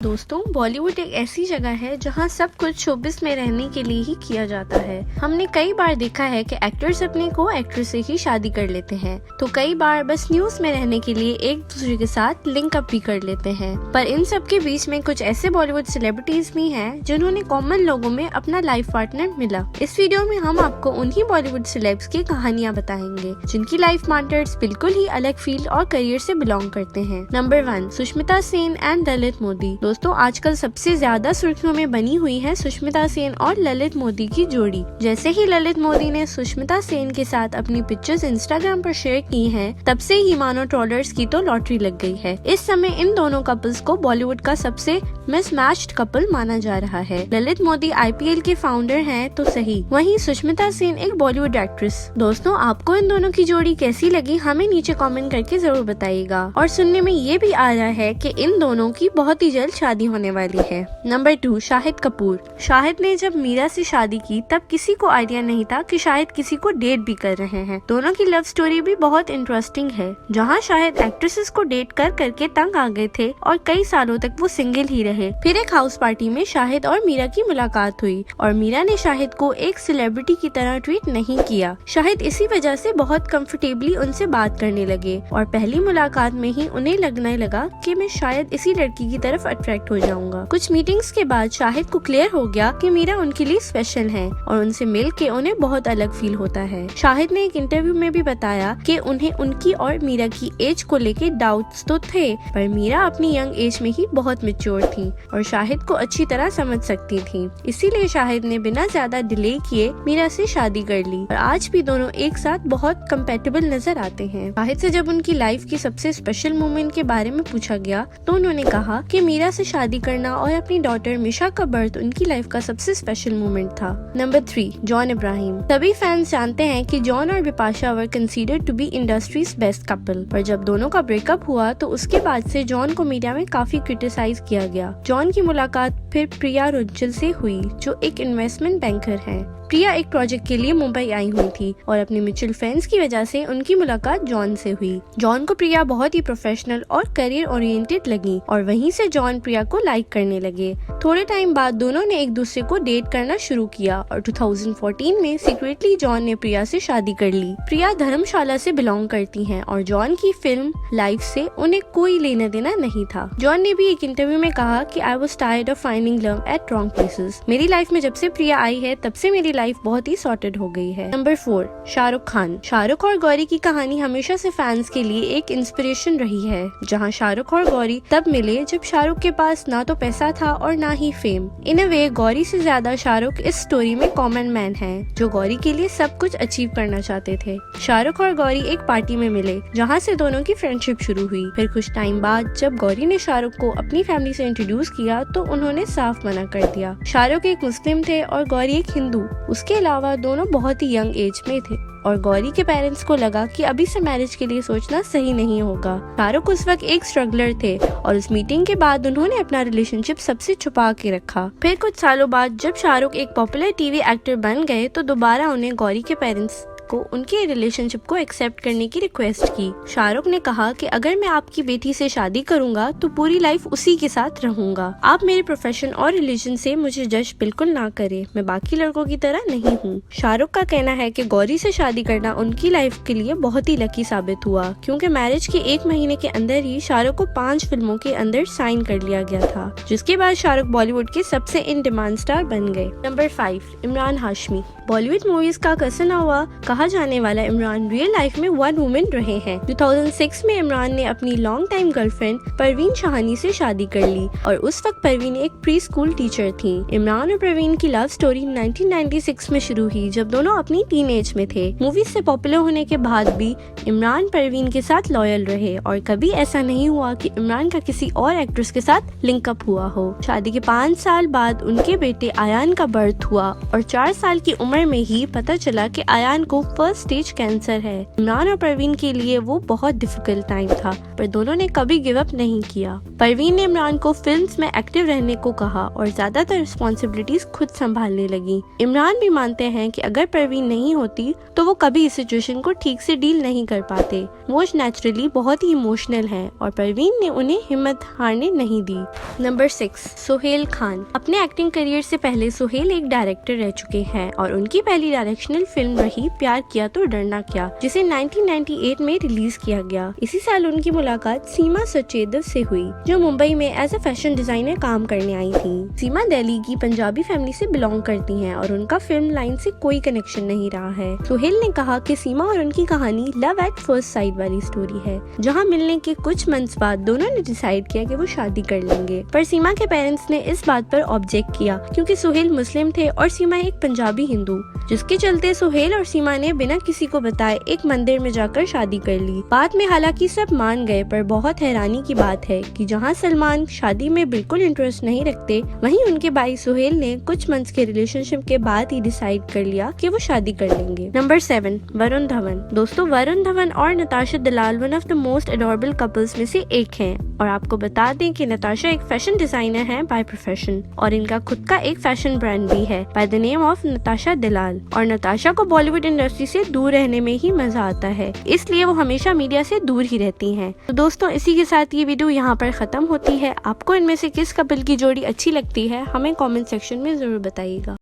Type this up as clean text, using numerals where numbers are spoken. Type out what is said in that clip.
दोस्तों, बॉलीवुड एक ऐसी जगह है जहां सब कुछ शोबिस में रहने के लिए ही किया जाता है। हमने कई बार देखा है कि एक्टर्स अपने को एक्ट्रेस से ही शादी कर लेते हैं, तो कई बार बस न्यूज में रहने के लिए एक दूसरे के साथ लिंक अप भी कर लेते हैं। पर इन सब के बीच में कुछ ऐसे बॉलीवुड सेलिब्रिटीज भी हैं जिन्होंने कॉमन लोगों में अपना लाइफ पार्टनर मिला। इस वीडियो में हम आपको उन्हीं बॉलीवुड सेलेब्स की कहानियाँ बताएंगे जिनकी लाइफ पार्टनर्स बिल्कुल ही अलग फील्ड और करियर से बिलोंग करते हैं। Number 1, Sushmita Sen and Lalit Modi. दोस्तों, आजकल सबसे ज्यादा सुर्खियों में बनी हुई है सुष्मिता सेन और ललित मोदी की जोड़ी। जैसे ही ललित मोदी ने सुष्मिता सेन के साथ अपनी पिक्चर्स इंस्टाग्राम पर शेयर की हैं, तब से ही मानो ट्रोलर्स की तो लॉटरी लग गई है। इस समय इन दोनों कपल्स को बॉलीवुड का सबसे मिसमैच्ड कपल माना जा रहा है। ललित मोदी IPL के फाउंडर हैं तो सही, वहीं सुष्मिता सेन एक बॉलीवुड एक्ट्रेस। दोस्तों, आपको इन दोनों की जोड़ी कैसी लगी हमें नीचे कमेंट करके जरूर बताइएगा। और सुनने में ये भी आ रहा है कि इन दोनों की बहुत ही जल्द शादी होने वाली है। नंबर 2, शाहिद कपूर। शाहिद ने जब मीरा से शादी की तब किसी को आइडिया नहीं था कि शाहिद किसी को डेट भी कर रहे हैं। दोनों की लव स्टोरी भी बहुत इंटरेस्टिंग है, जहां शाहिद एक्ट्रेसेस को डेट कर करके तंग आ गए थे और कई सालों तक वो सिंगल ही रहे। फिर एक हाउस पार्टी में शाहिद और मीरा की मुलाकात हुई और मीरा ने शाहिद को एक सेलिब्रिटी की तरह ट्रीट नहीं किया। शाहिद इसी वजह से बहुत कंफर्टेबली उनसे बात करने लगे और पहली मुलाकात में ही उन्हें लगने लगा कि मैं शायद इसी लड़की की तरफ अट्रैक्ट हो जाऊंगा। कुछ मीटिंग्स के बाद शाहिद को क्लियर हो गया कि मीरा उनके लिए स्पेशल है और उनसे मिल के उन्हें बहुत अलग फील होता है। शाहिद ने एक इंटरव्यू में भी बताया कि उन्हें उनकी और मीरा की एज को लेके डाउट्स तो थे, पर मीरा अपनी यंग एज में ही बहुत मैच्योर थी और शाहिद को अच्छी तरह समझ सकती थी। इसीलिए शाहिद ने बिना ज्यादा डिले किए मीरा से शादी कर ली और आज भी दोनों एक साथ बहुत कंपेटेबल नजर आते हैं। शाहिद से जब उनकी लाइफ की सबसे स्पेशल मोमेंट के बारे में पूछा गया तो उन्होंने कहा कि मीरा से शादी करना और अपनी डॉटर मिशा का बर्थ उनकी लाइफ का सबसे स्पेशल मोमेंट था। नंबर 3, जॉन इब्राहिम। सभी फैंस जानते हैं कि जॉन और Bipasha were considered to be industry's best couple, पर जब दोनों का ब्रेकअप हुआ तो उसके बाद से जॉन को मीडिया में काफी क्रिटिसाइज किया गया। जॉन की मुलाकात फिर प्रिया रुंचल से हुई, जो एक इन्वेस्टमेंट बैंकर हैं। प्रिया एक प्रोजेक्ट के लिए मुंबई आई हुई थी और अपने म्यूचुअल फ्रेंड्स की वजह से उनकी मुलाकात जॉन से हुई। जॉन को प्रिया बहुत ही प्रोफेशनल और करियर ओरिएंटेड लगी और वहीं से जॉन प्रिया को लाइक करने लगे। थोड़े टाइम बाद दोनों ने एक दूसरे को डेट करना शुरू किया और 2014 में सीक्रेटली जॉन ने प्रिया से शादी कर ली। प्रिया धर्मशाला से बिलोंग करती हैं और जॉन की फिल्म लाइफ से उन्हें कोई लेना देना नहीं था। जॉन ने भी एक इंटरव्यू में कहा कि I was tired of finding love at wrong places. मेरी लाइफ में जब से प्रिया आई है तब से मेरी लाइफ बहुत ही सॉर्टेड हो गई है। नंबर 4, शाहरुख खान। शाहरुख और गौरी की कहानी हमेशा से फैंस के लिए एक इंस्पिरेशन रही है, जहां शाहरुख और गौरी तब मिले जब शाहरुख के पास ना तो पैसा था और ना ही फेम। इन अ वे गौरी से ज्यादा शाहरुख इस स्टोरी में कॉमन मैन है, जो गौरी के लिए सब कुछ अचीव करना चाहते थे। शाहरुख और गौरी एक पार्टी में मिले, जहाँ से दोनों की फ्रेंडशिप शुरू हुई। फिर कुछ टाइम बाद जब गौरी ने शाहरुख को अपनी फैमिली से इंट्रोड्यूस किया तो उन्होंने साफ मना कर दिया। शाहरुख एक मुस्लिम थे और गौरी एक हिंदू। उसके अलावा दोनों बहुत ही यंग एज में थे और गौरी के पेरेंट्स को लगा कि अभी से मैरिज के लिए सोचना सही नहीं होगा। शाहरुख उस वक्त एक स्ट्रगलर थे और उस मीटिंग के बाद उन्होंने अपना रिलेशनशिप सबसे छुपा के रखा। फिर कुछ सालों बाद जब शाहरुख एक पॉपुलर टीवी एक्टर बन गए तो दोबारा उन्हें गौरी के पेरेंट्स को उनके रिलेशनशिप को एक्सेप्ट करने की रिक्वेस्ट की। शाहरुख ने कहा कि अगर मैं आपकी बेटी से शादी करूंगा तो पूरी लाइफ उसी के साथ रहूंगा। आप मेरे प्रोफेशन और रिलीजन से मुझे जज बिल्कुल ना करें, मैं बाकी लड़कों की तरह नहीं हूँ। शाहरुख का कहना है कि गौरी से शादी करना उनकी लाइफ के लिए बहुत ही लकी साबित हुआ, क्योंकि मैरिज के 1 महीने के अंदर ही शाहरुख को 5 फिल्मों के अंदर साइन कर लिया गया था, जिसके बाद शाहरुख बॉलीवुड के सबसे इन डिमांड स्टार बन गए। नंबर 5, इमरान हाशमी। बॉलीवुड मूवीज का कसन हुआ कहा जाने वाला इमरान रियल लाइफ में वन वुमेन रहे हैं। 2006 में इमरान ने अपनी long time girlfriend Parveen Shahani से शादी कर ली और उस वक्त परवीन एक प्री स्कूल टीचर थी। इमरान और परवीन की लव स्टोरी 1996 में शुरू हुई, जब दोनों अपनी टीनेज में थे। मूवीज से पॉपुलर होने के बाद भी इमरान परवीन के साथ लॉयल रहे और कभी ऐसा नहीं हुआ कि इमरान का किसी और एक्ट्रेस के साथ लिंकअप हुआ हो। शादी के 5 साल बाद उनके बेटे आयान का बर्थ हुआ और 4 साल की उम्र में ही पता चला कि आयान को फर्स्ट स्टेज कैंसर है। इमरान और परवीन के लिए वो बहुत डिफिकल्ट टाइम था, पर दोनों ने कभी गिव अप नहीं किया। परवीन ने इमरान को फिल्म्स में एक्टिव रहने को कहा और ज्यादातर रिस्पॉन्सिबिलिटीज खुद संभालने लगी। इमरान भी मानते हैं कि अगर परवीन नहीं होती तो वो कभी इस सिचुएशन को ठीक से डील नहीं कर पाते। वो नेचुरली बहुत ही इमोशनल हैं और परवीन ने उन्हें हिम्मत हारने नहीं दी। नंबर 6, सोहेल खान। अपने एक्टिंग करियर से पहले सोहेल एक डायरेक्टर रह चुके हैं और उनकी पहली डायरेक्शनल फिल्म रही प्यार किया तो डरना क्या, जिसे 1998 में रिलीज किया गया। इसी साल उनकी मुलाकात सीमा सचेदेव से हुई, जो मुंबई में एज अ फैशन डिजाइनर काम करने आई थी। सीमा दिल्ली की पंजाबी फैमिली से बिलोंग करती हैं और उनका फिल्म लाइन से कोई कनेक्शन नहीं रहा है। सोहेल ने कहा कि सीमा और उनकी कहानी लव एट फर्स्ट साइट वाली स्टोरी है, जहां मिलने के कुछ मंथ्स बाद दोनों ने डिसाइड किया कि वो शादी कर लेंगे। पर सीमा के पेरेंट्स ने इस बात पर ऑब्जेक्ट किया क्योंकि सोहेल मुस्लिम थे और सीमा एक पंजाबी हिंदू, जिसके चलते सोहेल और सीमा ने बिना किसी को बताए एक मंदिर में जाकर शादी कर ली। बाद में हालांकि सब मान गए, पर बहुत हैरानी की बात है कि जहां सलमान शादी में बिल्कुल इंटरेस्ट नहीं रखते, वहीं उनके भाई सोहेल ने कुछ मंथ्स के रिलेशनशिप के बाद ही डिसाइड कर लिया कि वो शादी कर लेंगे। नंबर 7, वरुण धवन। दोस्तों, वरुण धवन और Natasha Dalal one of the most adorable couples में से एक हैं और आपको बता दें कि नताशा एक फैशन डिजाइनर है बाय प्रोफेशन और इनका खुद का एक फैशन ब्रांड भी है by the name of Natasha Dalal. और नताशा को बॉलीवुड इंडस्ट्री से दूर रहने में ही मजा आता है, इसलिए वो हमेशा मीडिया से दूर ही रहती हैं। तो दोस्तों, इसी के साथ ये वीडियो यहाँ पर खत्म होती है। आपको इनमें से किस कपल की जोड़ी अच्छी लगती है हमें कमेंट सेक्शन में जरूर बताइएगा।